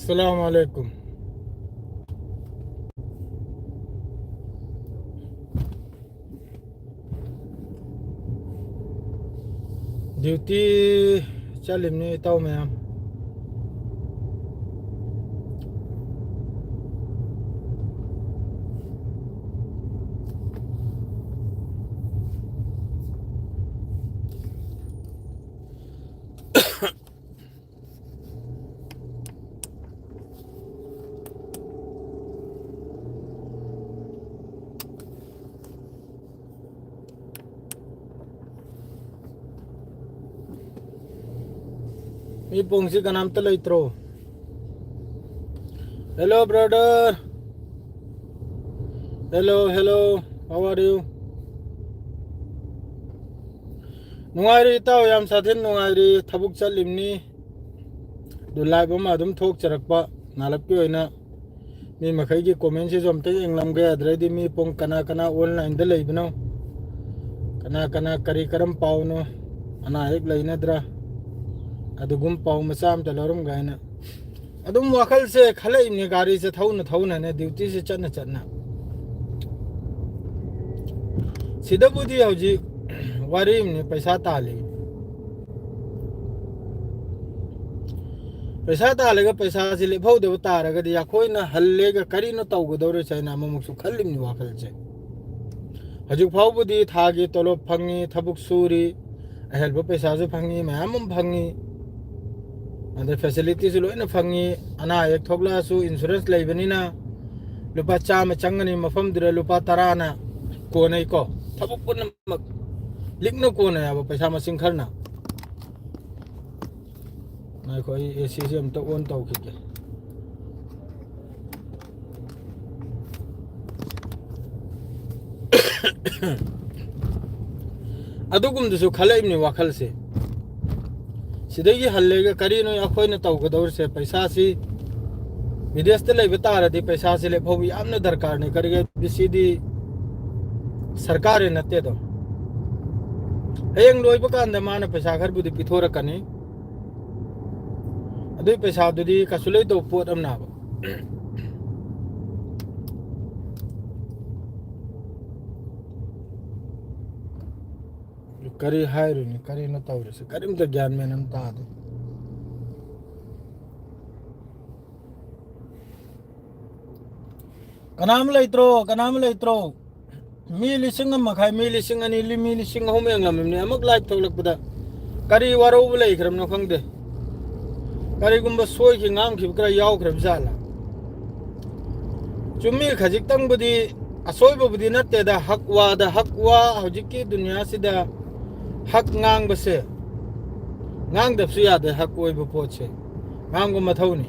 अस्सलाम वालेकुम। Duty चलिमने इताऊ ma'am मी पोंगसी का नाम तला इत्रो। Hello brother, hello hello, how are you? नुंगाइरी इताऊ याम साथिन नुंगाइरी थबुक चलिमनी दुलाइब अमा अदुम थोक चरकपा नालपकी ओइना मी मखै की कमेंट से जोमते इंगलमगे अद्रैदि मी पोंग कना कना ऑनलाइन द लेबनो कना कना करी करम पावनो अना एक लेनद्रा अदुगुम पाव मचाम तलरम गायना अदुम वखल से खलैमने गाड़ी से थौना ने ड्यूटी से चतना सिदबुदी हौजी वारीमने पैसा ताली पैसा तालेगा पैसा से लेफौदब तारगदि याखोइना हल्लेगा करिनो तौगदौरे चाइना ममुकसु खल्लिमनि वाखल से हजुक फाउबुदी थागी तोलोब फंगी थबुक सूरी अहेलबो पैसासु फंगी मयामम फंगी अदे फैसिलिटी से लोइना फंगी अना एक थोगलासु इंश्योरेंस लेबनिना लुपा चाम चंगनी मफम दिरे लुपा 10 ना कोनै को थबुक पुनमक लिखनो कोनै अब पैसा मसिंग खरना मैं कोई एसी से हम तो ऑन तौखिके अदुगुमदुसु खलैमनि वाखल से सिदगी हल्लेगा करिनो अखोइना तौगदौर से पैसा सी विदेश ते लेबे तारदि पैसा से लेफौ यामना दरकार ने करगे बिसिदी सरकार नते दो हयंग लोइबा कांदा माना पैसा खरबुदि पिथोरकनी अदुई पैसा दुदी कसुलै तो पोट अमनाबा करी हायरुनी करी न तौरसे करिम त ज्ञान में नम तादे कनाम लेत्रो मी लिसिंग मखाय मी लिसिंग अनि मी लिसिंग होम यांगलमने अमक लाइक थोलकपदा करी वारो लेख्रम न खंगदे करीगुम्बा सोय की ngang खिब करा यावख्रब जाला चुम्मी खजिकतंगबुदी असोयबुदी नत्तेदा हकवा हौजिकी दुनिया सिदा हक ngang बसे ngang दबसु यादे हक ओइबो पोचे ngang मथौनी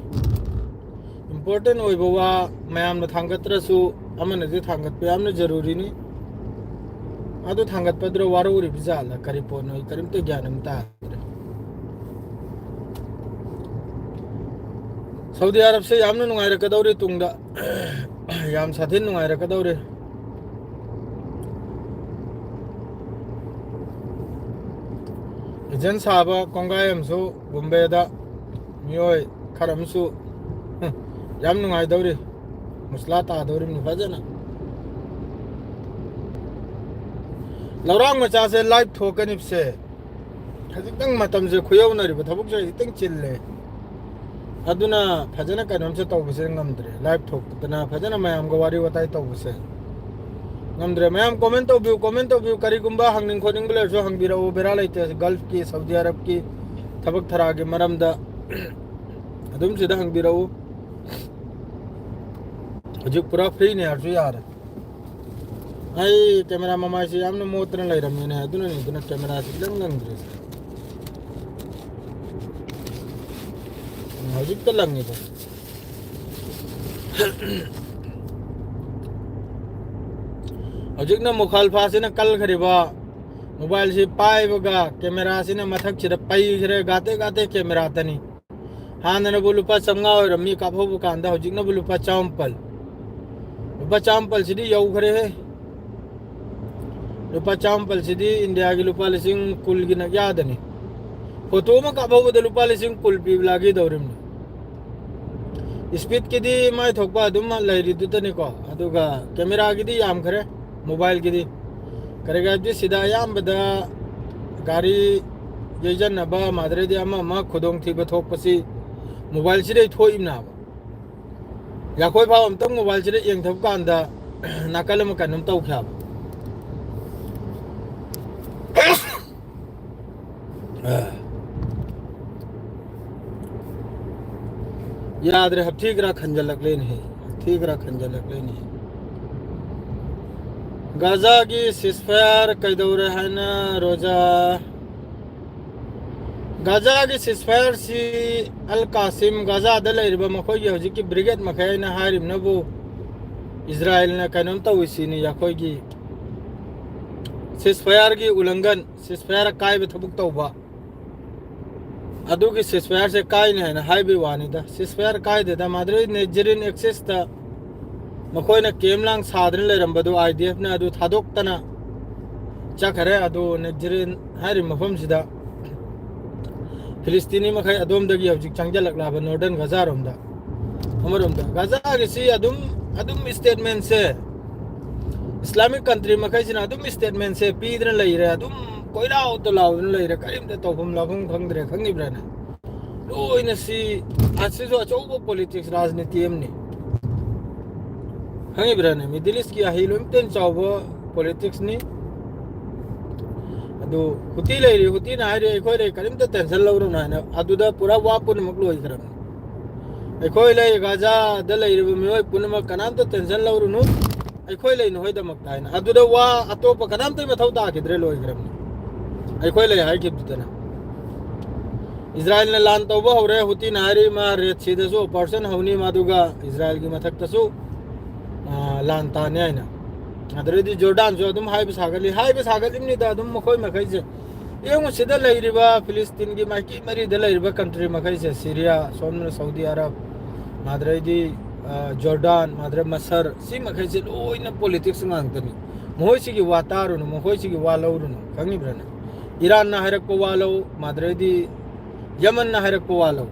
इम्पोर्टेंट ओइबो वा मयाम न थांगत्रसु अमन जे थांगत पे यामन जरूरी नी अदु थांगत पद्रो वारो रि बिजाला करी पोनोय करिम ते ज्ञानम ता सऊदी अरब से यामन नुंगाइरकदौरे तुंगदा याम साथिन नुंगाइरकदौरे इजन साबा कोंगायमसु बुम्बेदा मियोय खरमसु याम नुंगाइदौरे मुसला तादौरे फजना लौरांग मचा से लाइव थोकनिप से खजितंग मतम से खुयौनरिबा थबुक से इतंग चिल्ले अदुना फजना कनम से तौबसे ngамद्रे लाइव थोकतना फजना मयाम गवारी वताई तौबसे ngамद्रे मयाम कमेंट ऑफ व्यू करिगुम्बा हंगनिंग खोनिंग बले सो हंगबिराओ बेरा लेते गल्फ की सऊदी अरब की थबक थरागे मरमदा अदुम सिदा हंगबिराओ हजु पूरा फ्री ने हरसु यार आई कैमरा ममा से यामन मोत्र लैरमने अदुना नि दुना कैमरा से ngамद्रे हजिक तो लंगी तो हजिक न मुखालफा से न कल खरीबा मोबाइल से पाइबगा कैमरा से न मथक छिर पई खरे गाते गाते कैमरा तनी हां न बुलुपा चंगा और रमी काफो कांदा हजिक न बुलुपा चांपल सिदी यौ खरे है लुपा चांपल सिदी इंडिया की लुपा लिसिंग कुल की न यादनी फोटो में काफो बदल लुपा लिसिंग कुल पी लागी दौरिम स्पीड की दी मैं थोपा अदुम लैरी दुतने को अदुगा कैमरा की दी याम करे मोबाइल की दी करेगा दी सीधा याम बदा गाड़ी येजन नबा मादरे दी अमा खुदोंग थी बथोक पसी मोबाइल से थोइम ना या कोई भाव तक मोबाइल से यंग थप कांदा नाकल में कनम तौ ख्या याद रहे अब ठीक रहा खंजल लग लेनी है ठीक रहा खंजल लग लेनी है गाजा की सिस्फायर कई दौरे है ना रोजा गाजा की सिस्फायर सी अल कासिम गाजा दल इरबा मखोई की हजी की ब्रिगेड मखाई ना हारिम ना वो इजराइल ने कनम तो इसी ने या कोई की सिस्फायर की उल्लंघन सिस्फायर काय बे थबुक तो बा अदु की सिस्फायर से काय ने ना हाई बे वानी दा सिस्फायर काय देता मादरे नेजरिन एक्सेस ता मखोई ना केमलांग साधन ले रंबदो आईडीएफ ने अदु थादोक तना चखरे अदु नेजरिन हारि मफम सिदा फिलिस्तीनी मखै अदोम दगी हजिक चंगजलक लाबा नॉर्दर्न गाजा रोमदा अमरोमदा गाजा की सी अदुम स्टेटमेंट से इस्लामिक कंट्री मखै सिना अदुम स्टेटमेंट से पीदन लैरे अदुम कोइराव तो लाउन लैरे करिम ते तोफम लाफम खंगद्रे खंगिब्राना लोइना सी आसिसो अचौबो पॉलिटिक्स राजनीति एमनी खंगिब्राना मिडिल ईस्ट की अहिलोम तेन चावबो पॉलिटिक्स नि अदु हुती लैरी हुती नाइरे एखोइ रे करिम ते टेंशन लौरो नाना अदुदा पूरा वा पुनमक लोइ करम एखोइ लै गाजा द लैरिबो मियोय पुनमक कनाम तो टेंशन लौरुनु एखोइ लै नहोय दमक ताइना अदुदा वा अतोप कनाम ते मथौ ताकिद्रे लोइ करम एखोइ लै हाइ किबदना इजराइल ने लान तौबो हौरे हुती नाइरी मा रेत सिदसु ऑपरेशन हौनी मादुगा इजराइल की मथक तसु लान ताने आइना अदरेदी जोर्डान जो अदुम हाइब सागलिम नि दा अदुम मखोय मखै जे एंग सिदा लैरिबा फिलिस्तीन की माइकी मरी द लैरिबा कंट्री मखै से सीरिया सोमन सऊदी अरब मादरेदी जोर्डान मादरे मसर सी मखै से लोइना पॉलिटिक्स ngang मोहय सिगी वातारुन मोहय सिगी वालौरुन खंगि ब्रना ईरान ना हरक को वालो मादरेदी यमन ना हरक को वालो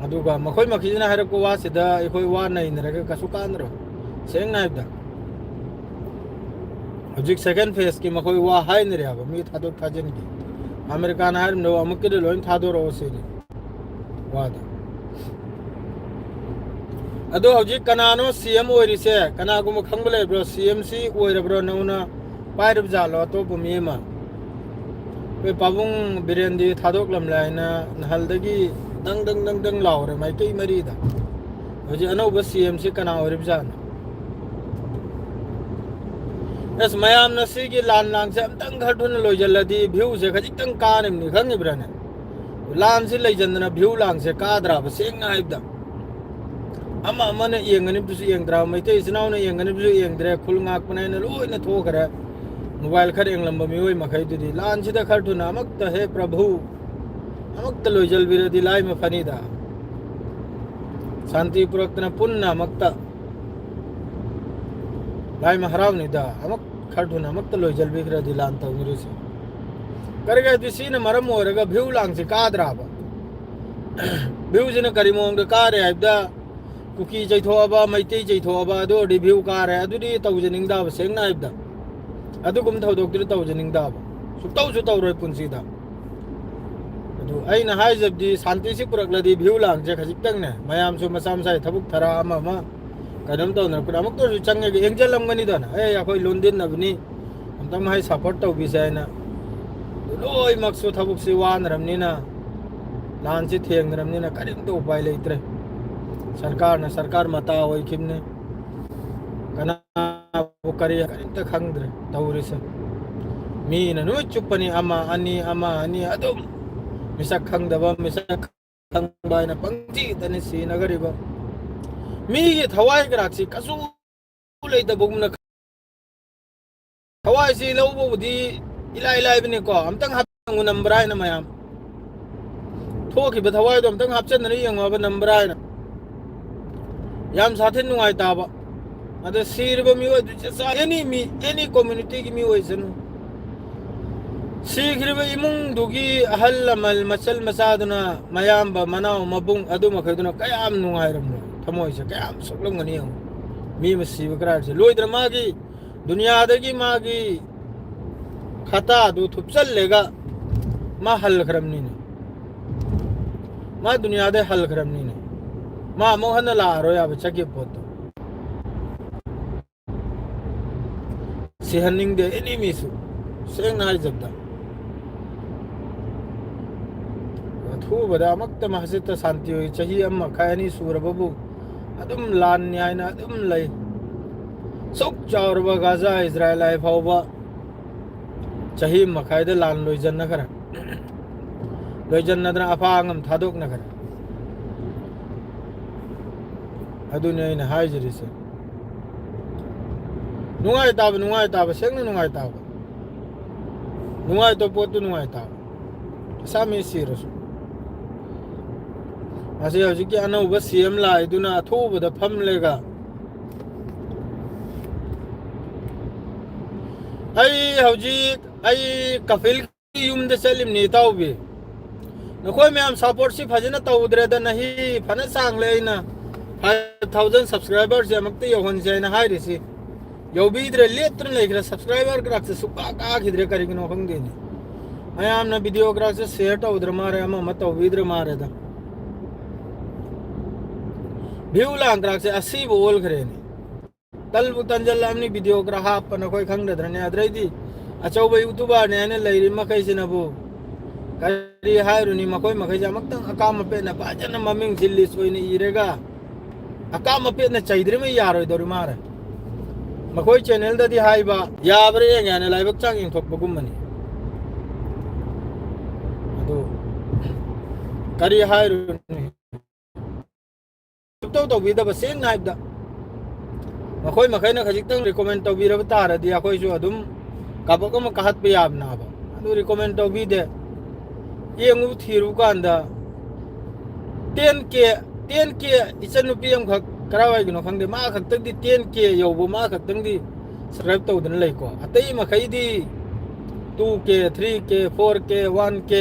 अदुगा मखोय मखि ना हरक को वा सिदा एखोय वा नै नरग कसु कानरो सेंग नाइबदा हजिक सेकंड फेज की मखोई वा हाई नि रेबा मी थादो थाजन की अमेरिका ना हरम नो अमुके दे लोइन थादो रो सेनि वादा अदो हजिक कनानो सीएम ओरिसे कनागुम खंगबले ब्रो सीएमसी ओइरब्रो नौना पाइरब जालो तो बुमीमा पे पाबुंग बिरेंदी थादोक लमलाइना नहलदगी दंग दंग दंग दंग लावरे माइकई मरीदा हजि अनौब सीएमसी कना ओरिब जाना एस मयाम नसी की लान लांग से अमतंग घटुन लोइजल्लदी भ्यू से खजितंग कानिम नि खंगिब्रने लान से लैजंदना भ्यू लांग से काद्रा बसेंग नाइबदा अमा अमने येंगनि बिसु येंद्रा मैते इसनाव ने येंगनि बिसु येंद्रे खुल ngaक पने न लोइना थोकरे मोबाइल खर एंगलम मियोय मखै दुदी लान सिदा खटुना अमक्त हे प्रभु अमक्त लोइजल बिरदी लाई में फनीदा शांति पुरक्तना पुन्ना मक्ता लाई में हराव निदा अमक खटुना अमक्त लोइजल बिखरा दिलान तो मिरुसे करगे दिसी ने मरम ओरगा भ्यू लांग से काद्राबा भ्यू जिन करिमोंग कारे आइबदा कुकी जैथोबा मैते जैथोबा दो रिव्यू कारे अदुदी तौजनिंगदा सेंग नाइबदा अदुगुम थौदोक्तिर तौजनिंगदा सुतौ रोय पुंसीदा अदु आइना हाइजबदी शांति से पुरकलदी भ्यू लांग जे खजितंग ने मयाम सु मसाम साइ थबुक थरा अमा कदम तो न पुरा मक तो चंगे एंजल लमगनी दना ए अखोय लोंदिन नबनी हमतम हाइ सपोर्ट तो बिसायना लोय मक्सु थबुक से वान रमनीना लान से थेंग रमनीना करिम तो उपाय लेत्रे सरकार मता होय खिमने कना वो करी करिम त खंगद्रे तौरिसे मी न नु चुपनी अमा अनि अदुम मिसक खंगदबा मिसक खंगबायना पंगजी तने सी नगरिबा मी ये थवाई ग्राक्सी कसु लेदा बुगमना थवाई सी लौबोदी इलाइ बने को अमतंग हापंगु नंबर आइना मयाम थोकी बे थवाई दो अमतंग हापचन नरी यंगवा नंबर आइना याम साथे नुंगाइ ताबा अदे सीरबो मी ओय सा एनी कम्युनिटी की मी ओय सनु सीग्रिबे इमुंग दुगी अहल मल मसल मसादना मयाम बा मनाव मबुंग अदु मखैदुना कयाम नुंगाइ रमनो थमोइसे कयाम सोकलमगनी मी मसीब करासे लोइद्र मागी दुनियादगी मागी खता दु थुपचल लेगा मा हल खरमनी ने मा दुनियादे हल खरमनी ने मा मोहन लारो या बचके पोतो सिहनिंग दे एनिमीसु सेंग नाय जबदा थू बदा मक्त महसित शांति होई चही अम्मा खायनी सूरबबु अदुम लान न्यायना अदुम लई सुक चावरबा गाजा इजराइल आई फावबा चही मखायदे लान लोइजन न खरा लोइजन नदना अफांगम थादोक न खरा अदुने इन हाइजरिसे नुंगाय ताब सेंग नुंगाय ताब नुंगाय तो पोतु नुंगाय ताब सामी सिरसु असे हजिकी अनौबा सीएम लाइदुना अथोबदा फमलेगा आई हजिक आई कफिल की युमदे चलिमनी ताउबे नखोय मैम सपोर्ट से फजना तौद्रेदा नहीं फना सांगलेना 5000 सब्सक्राइबर से मक्ते योहन से हाइरिसी यौबीद्रे लेत्र लेखरा सब्सक्राइबर ग्राक से सुका का खिद्रे करिगनो खंगदेनी आयाम ना वीडियो ग्राक से शेयर तौद्र मारे अमा मत तौबीद्रे मारे दा भ्यूलांग ग्राक से 80 बोल खरेनी तलबु तंजल लामनी वीडियो ग्रा हाप न कोई खंगदरने अद्रैदी अचौबा यूट्यूबर ने ने लैरि मखै सिनबु करी हायरुनी मखोय मखै जामक्तंग अकाम पे न पाजन ममिंग जिल्ली सोइने इरेगा अकाम पे न चैद्रे में यारोय दरु मारे मखोय चैनल ददी हाइबा याबरे याने लाइबक चांग इन थोक बगुमनी अदो करी हायरुनी तो विदा बसेंग नाइबदा मखोय मखैना खजितंग रिकमेंड तो बिरब तारदी अखोय जो अदुम काबकम कहत पे याबना बा अदु रिकमेंड तो बिदे येंगु थिरु कांदा 10k इचनुपी अम खक करावाय गनो खंगदे मा खक्तंग दी 10k योबो मा खक्तंग दी सब्सक्राइब तौदन लैको अतै मखैदी 2k 3k 4k 1k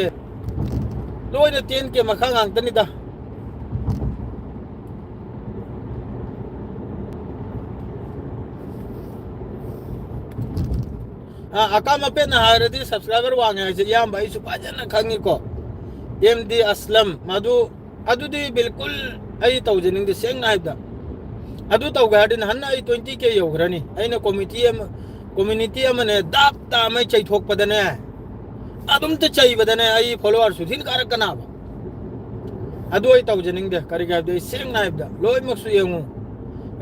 लोइना 10k मखा गांगतनिदा अकाम पे न हारदी सब्सक्राइबर वांगे से याम भाई सुपाजन खंगी को एमडी असलम मधु अदुदी बिल्कुल आई तौजनिंग दे सेंग नाइदा अदु तौ गार्डन हन आई 20k योग्रनी आइना कम्युनिटी अमने दाप ता मै चैथोक पदने अदुम ते चै बदने आई फॉलोअर सुथिन कारक कनाबा अदु आई तौजनिंग दे करिगा दे सेंग नाइदा लोय मक्सु यंगु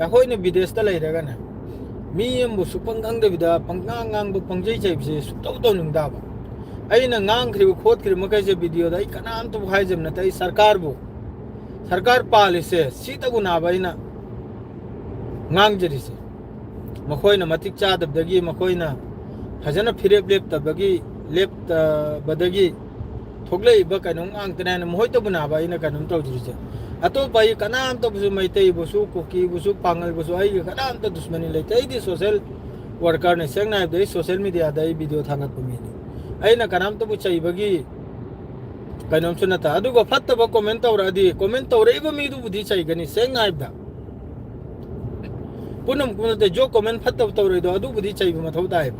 याखोइने विदेश ता लैरगना मी एमबु सुपंगांग देबिदा पंगांग गांग पंगजै चैबसे सुतौ तो नुंगदाबा अइना गांग खरिब खोत खरि मकैसे वीडियो दai कनाम तो हाइजम न तै सरकार पालिसे सीतगु नाबाइना गांग जरिसे मखोइना मतिक चादबदगी मखोइना फजना फिरेब लेप बदगी थोगलै बकैनो गांग तनान मोहितो बनाबाइना कनम तौजरिसे अतो भाई कनाम तो बुसु मैतै बुसु कुकी बुसु पांगल बुसु आई कनाम तो दुश्मनी लेते आई दी सोशल वर्कर ने सेंग नाइब दे सोशल मीडिया दे वीडियो थांगत पमीनी आइना कनाम तो बुचै बगी कनम सुनता अदुगो फत्तबो कमेंट तौरादी कमेंट तौरैबो मीदु बुदि चैगनी सेंग नाइब दा पुनम कुनते जो कमेंट फत्तब तौरैदो अदु बुदि चैबो मथौ ताइब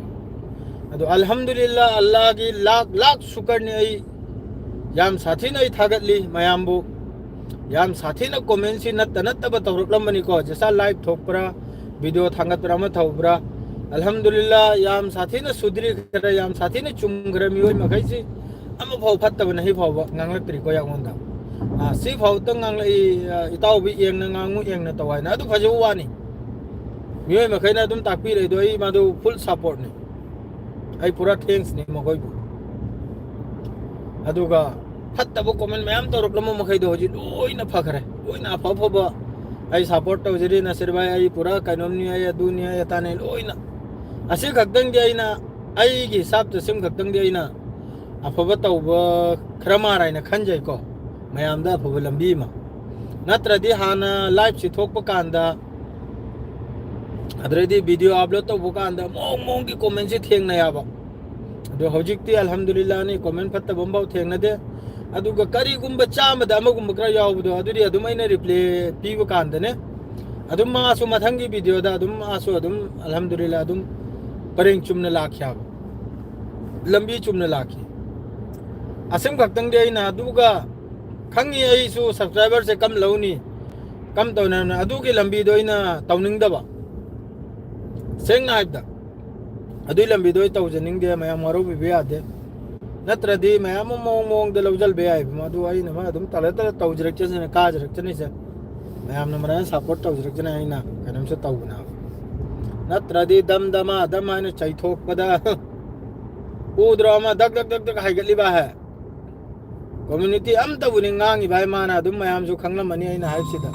अदु अल्हम्दुलिल्लाह अल्लाह की लाख शुक्र ने आई याम साथी नै थागतली मयामबो याम साथी न कमेंट सी नत्तब तौरकलमनी को जैसा लाइव थोकपरा वीडियो थांगतरा म थौबरा अल्हम्दुलिल्लाह याम साथी न सुधरी खरा याम साथी न चुमग्र मियोय मखैसी अम फाव फत्तब नहीं फाव nganglaktri ko yangonda si फाव त nganglai itaw bi eng na ngangu eng na tawai na du phajo wani miyoy makaina dum takpi re do ai madu full support ni ai pura thanks ni mokoi bu aduga फत्तब comment ma'am तौरकलम मखैदो हजि लोइना फखरे लोइना अफब आई support तौजरी नसिरबाई आई पूरा कनोमनी आई दुनिया यताने लोइना असे खक्तंग दि आइना आई गी हिसाब त सिम खक्तंग दि आइना अफब तौब खरमाराइना खंजै को मयामदा अफब लंबी मा नत्रदि हाना लाइव सि थोकप कांदा अद्रदि वीडियो अपलोड तौब कांदा मोंग की कमेंट सि थेंगना याबा दो हजिकति अल्हम्दुलिल्लाह नि comment फत्तब बंबाव थेंगना they aduga karigumba chamada amagumba kra yawbudo aduri adum aina replay piba kandane adum maasu mathangi video da adum asu adum alhamdulillah adum pareng chumna lakhya lambi chumna lakhi asem kaktang de aina aduga khangi ai su subscriber se kam launi kam tawna adugi lambi do aina tawning da ba seng na da adui lambi do tawjaning de mayam maro bi ade नत्रदी मैं मोंग मोंग दे लवजल बे आई मधु आई न मैं तुम तले तले तवजरक चने काजरक चने से मैं हमने मरा सपोर्ट तवजरक चने आई ना कदम से तवना नत्रदी दम दमा दम आने चैथोक पदा उद्रमा दग दग दग दग हाई गली बा है कम्युनिटी अम तबुनि ngangi bai mana dum mayam su khangna mani ai na hai sida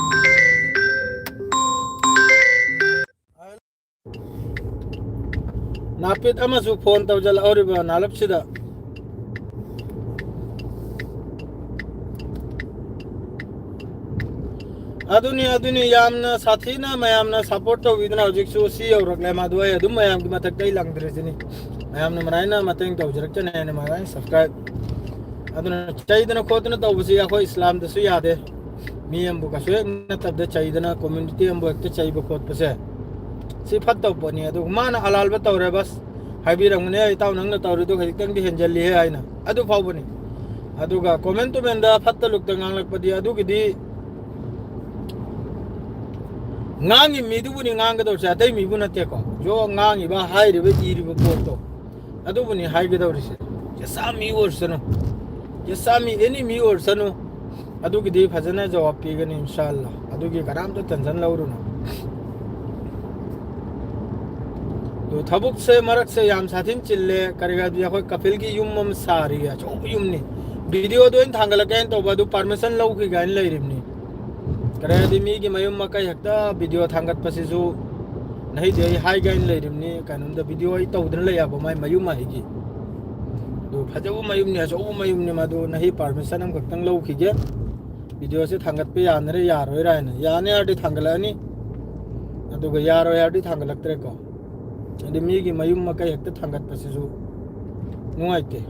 napit ama su phone tawjal auri ba nalap sida अदुनी यामना साथीना मयामना सपोर्ट तो विदना हजिकसु सी औरकले मादुय अदुम मयाम की मथक कई लंगद्रेसिनी मयामना मराइना मतंग तौजरक चने ने माराय सब्सक्राइब अदुना चाहिदना खोतना तौबसी अखो इस्लाम दसु यादे मियम बुकसु न तबदे चाहिदना कम्युनिटी हम बक चाहिबो खोत पसे सी फत्तो पनी अदु माना हलाल ब तौरे बस हाइबिरंगने ताव नंग तौरे दु खितंग दि हेंजली है आइना अदु फावबनी अदुगा कमेंट तो मेंदा फत्त लुक तंगांग लकपदी अदु गिदी ngangi midubuni nganga do cha dai mibuna te ko jo ngangi ba hairi be iri be boto adubuni haige do rise ya sami or sano ya sami any mi or sano adugi de phajana jawab pi gani inshallah adugi karam to tension lawru na to thabuk se marak se yam sathin chille karega dia khoi kapil ki yum sari ya jo yum ni video do in thangala kain to badu permission law ki gain lairimni करेदी मी की मयुम मका हक्ता video थांगत पसिजु नहीं दे हाई गाइन लेरिमनी कानुम द वीडियो आई तौदन ले याबो माय मयुम माहिगी दो फजबु मयुम ने जो मयुम ने मादो नहीं परमिशन हम कतंग लौ खिगे वीडियो से थांगत पे यानरे यारो रायने याने आडी थांगलानी अदुगा यारो याडी थांगलक्तरे को अदि मी की मयुम मका हक्ता थांगत पसिजु नुआइते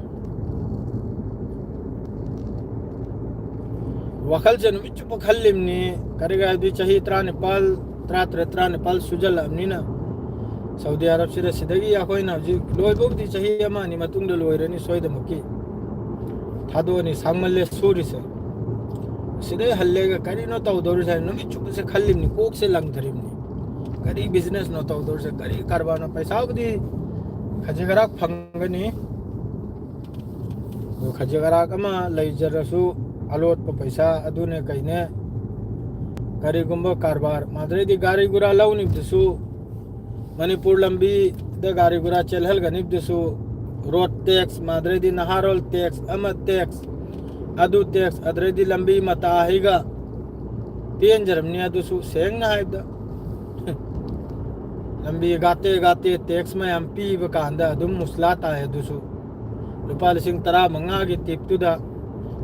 वखल जन मिचुप खल्लिमनी करेगा दि चाहि त्रा नेपाल सुजल अमनीना सऊदी अरब सिरे सिदगी याखोइना जि लोइबोबदि चाहि अमानि मतुंग लोइरनि सोइदमकी थादोनि सांगमले सुरिसे सिदे हल्लेगा करिनो तौदोर से मिचुप से खल्लिमनी कोक से लंगधरिमनी करी बिजनेस नो तौदोर से करी करबानो पैसाबदि खजेगरा फंगनी वो खजेगरा कमा लैजरसु अलोट पैसा अदुने कईने करीगुंबा कारबार मादरे दी गाड़ी गुरा लौनी दसु मणिपुर लंबी द गाड़ी गुरा चलहल गनिब दसु रोड टैक्स मादरे दी नहारोल टैक्स अमत टैक्स अदु टैक्स अदरे दी लंबी मताहिगा तीन जर्मनी दसु सेंग ना है लंबी गाते गाते टैक्स में हम पी बकांदा दुम मुसलाता है दसु रुपा लिसिंग तरा मंगा की टिप तुदा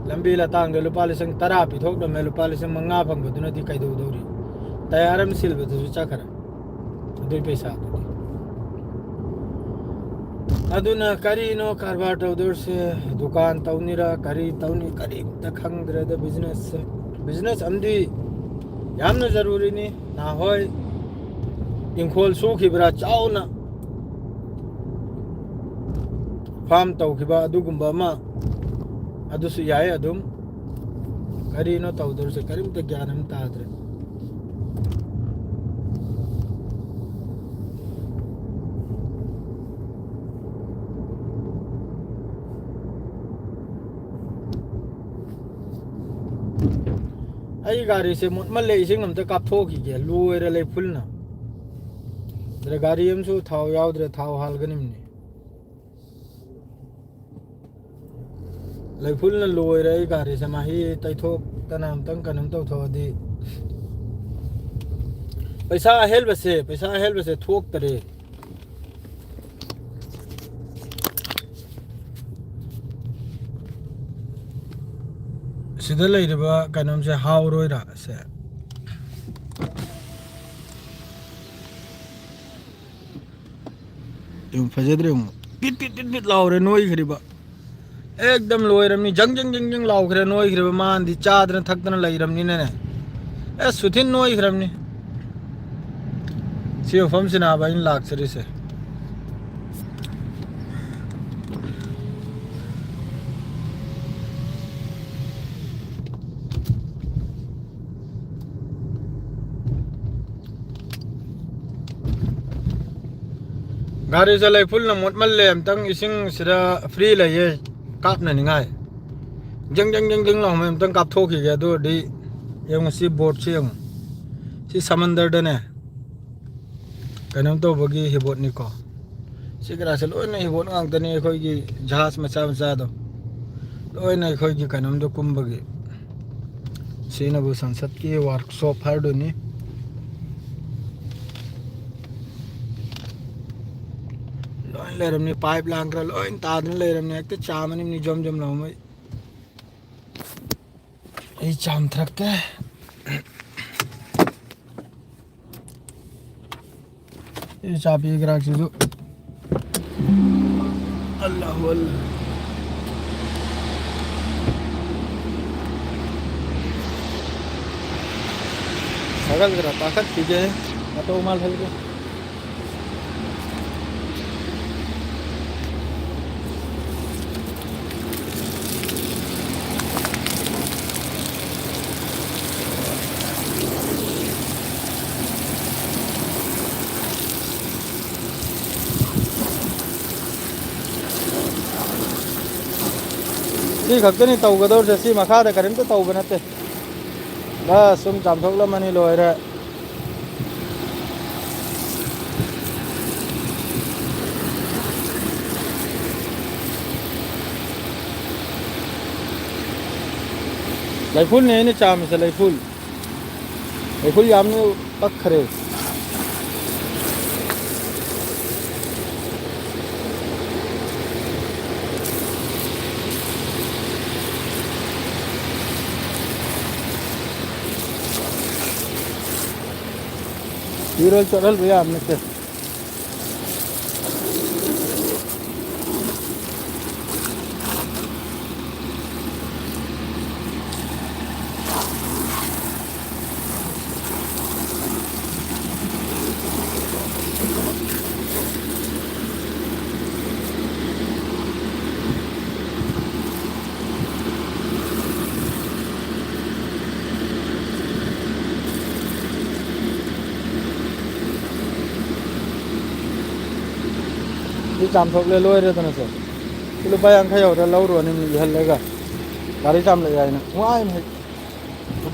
लंबी लतांग लुपा लिसिंग तरा पिथोक में लुपा लिसिंग मंगा फंगबदुना दी कई दौरी तैयारम सिलबदु चखर दु पैसा अदुना करीनो कारबार तौदोर से दुकान तौनीरा करी तौनी करी त खंगद्रे द बिजनेस अमदी यामना जरूरी नी ना होय इंखोल सुखिब्रा चाउना फार्म तौखिबा अदुगुंबा मा अदुसु याय अदुम करीनो तौदोर से करीम त ज्ञानम ताद्रे आई गाड़ी से मोटमले इसिंग नमते कापथोकी के लुएरे ले फुलना द्रे गाड़ी हमसु थाव यावद्रे थाव हालगनिमने ले फुलना लुएरे गाड़ी से माही तैथोक तनाम तंग कनम तो थोदी पैसा हेल बसे थोक तरे सिदा लेरिबा कनम से हावरोइरा से तुम फजद्रे पिट पिट पिट पिट लावरे नोई खरिबा एकदम लोयरमनी जंग जंग जंग जंग लाउखरे नोइखरे मानदि चादन थक्तन लैरमनी ने ए सुथिन नोइखरमनी सी मफम सिना बाइन लाक्सरी से गाड़ी से लै फुल न मोट मल्ले अमतंग इसिंग सिदा फ्री लैये कापना निगाय जंग जंग जंग जंग लाउ अमतंग काप थोखि गे दो दी यंग सी बोट से यंग सी समंदर दने कनम तो बगी हिबोट निको सिगरा से लोय नहीं हिबोट ngang तने खोय की जहाज मचा मचा दो लोय नहीं खोय की कनम दो कुंबगी सीनबु संसद की वर्कशॉप हर दुनी लोय लेरमनी पाइप लांग्रा लोय तादन लेरमनी एक चामनी नि जम जम लाउ मै ए चाम थरके ये चाबी ग्राहक से जो अल्लाह अल्लाह सगल करा ताकत कीजिए तो माल फल के सी खक्तनी तौगदौर से सी मखादा करिम तो तौब नते बस सुम चामथोकलमनी लोयरे लैफुल ने चाम से लैफुल लैफुल यामने पखरे हीरो चल भैया हमने से चामथोक ले लोय रे तने से किलो बायंग खायो रे लौरो नि हल्लेगा गाड़ी चाम ले जाय ना वाय ने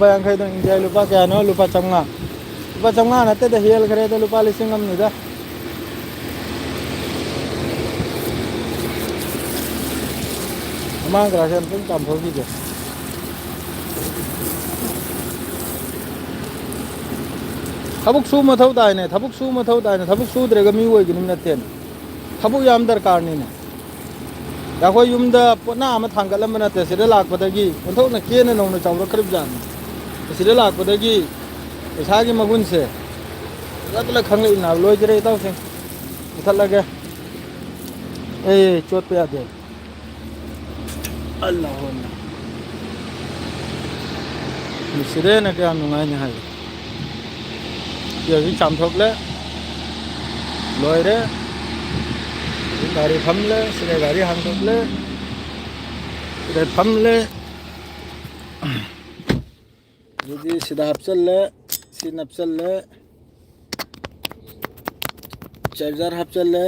बायंग खाय तो इंडिया लुपा क्या नो लुपा चंगा नते दे हेल करे तो लुपा लिसिंग हम निदा मांग करा से हम चामथोक की जे थबुक सु मथौ ताय ने थबुक सु मथौ ताय ने थबुक सुद्रेगा मी होय गिनिम नते थबुक याम दरकार नि ने याखोय युमदा पोना अमा थांगलम नते सिदा लाकपदगी ओंथोक न केन नौना चावरा खरिब जान सिदा लाकपदगी पैसागी मगुन से गतला खंगले ना लोय जरे ताव से उथल लगे ए चोट पे आदे अल्लाह अल्लाह सिदे न क्या नुंगाय ने हाय ये चामथोक ले लोय रे गाड़ी फमले सिदे गाड़ी हांगथोकले सिदे फमले यदि सिदा हपचल ले चार्जर हपचल ले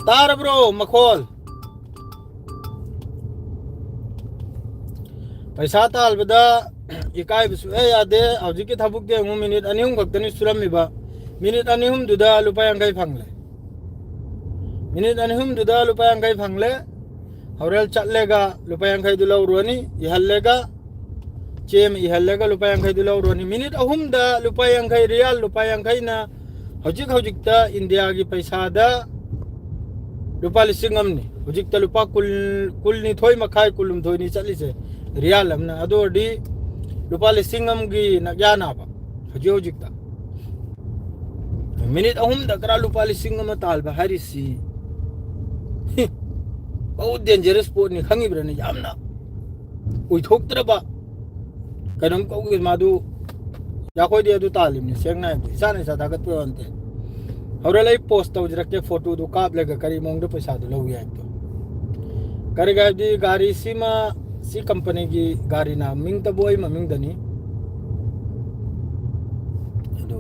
तारब्रो मखोल पैसा तालबदा इकाय बिसु यादे हौजिक की थबुक दे मु मिनिट अनिहुम खक्तनी सुरमिबा मिनिट अनिहुम दुदा लुपा यांगाई फंगले मिनिट अनिहुम दुदा लुपा यांगाई फंगले हौरेल चलेगा लुपा यांगाई दुला उरवनी इहल्लेगा चेम इहल्लेगा लुपा यांगाई दुला उरवनी मिनिट अहुम दा लुपा यांगाई रियाल लुपा यांगाई ना हौजिक हौजिक ता इंडिया की पैसा दा लुपा लिसिंग अमनी हौजिक ता लुपा कुल नि थोई मखाई कुलुम थोई नि चली से रियाल हमना अदोडी लुपा लिसिंग अमगी नग्यानाबा हौजिक हौजिक ता मिनिट अहुम दा करा लुपा लिसिंग अम तालबा हरिसी बहुत डेंजरस पोट नि खंगिब्रने यामना उइथोक्त्रबा कनम कौगे मादु याखोइदि अदु तालिमनि सेंगना इसाने सा दागत पेवंते हौरेलै पोस्ट तौजरके फोटो दु कापलेगा करी मोंगदो पैसा दु लौ याइ तो करी गादी गाड़ी सीमा सी कंपनी की गाड़ी ना मिंग त बोय ममिंग दनी अदु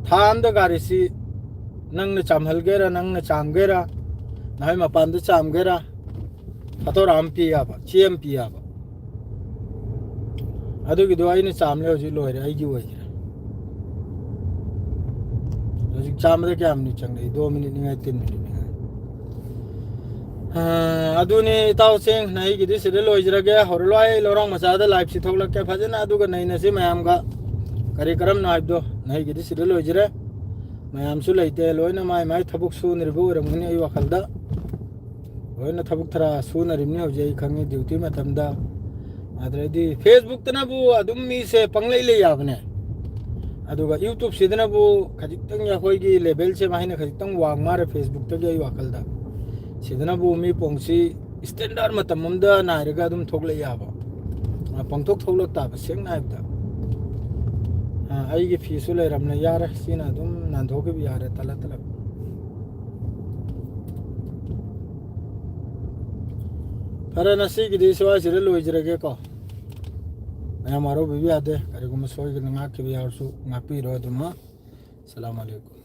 थाम द गाड़ी सी नंग न चामहलगेरा नंग न चामगेरा नाय मपान द चामगेरा अतो राम पियाबा चीएम पियाबा अदु की दवाई ने चामले होजि लोरे आई की होय होजि चामरे के हमनी चंगले 2 मिनट निगाय 3 मिनट निगाय अदुनी इताव सेंग नहीं की दिस रे लोइजरगे हरलोय लोरंग मसादा लाइफ सी थोक लके फजना अदुगा नहीं नसे मयाम का कार्यक्रम नाइबदो नहीं की दिस रे लोइजरे मयाम सु लेते लोयना माय माय थबुक सु निरबो रमनी आई वखलदा लोयना थबुक थरा सु नरिमनी होजे खंगे ड्यूटी मतमदा अदरदी फेसबुक तनाबु अदुम मी से पंगलै ले याबने अदुगा यूट्यूब सिदनाबु खजितंग या होइगी लेवल से माहिने खजितंग वांग मारे फेसबुक तगे आई वखलदा सिदनाबु मी पोंगसी स्टैंडर्ड मतममदा नायरगा दुम थोगले याबा पंगथोक थोगलो ताब सेंग नायबदा आई की फीसु ले रमने यार सीना दुम नांधोके भी यार तला तला फरा नसी की दिसवा सिरे लोइजरगे को मैं हमारो भी आते करेगो मसोई के नंगा के भी यार सु नापी रो दुमा अस्सलाम वालेकुम।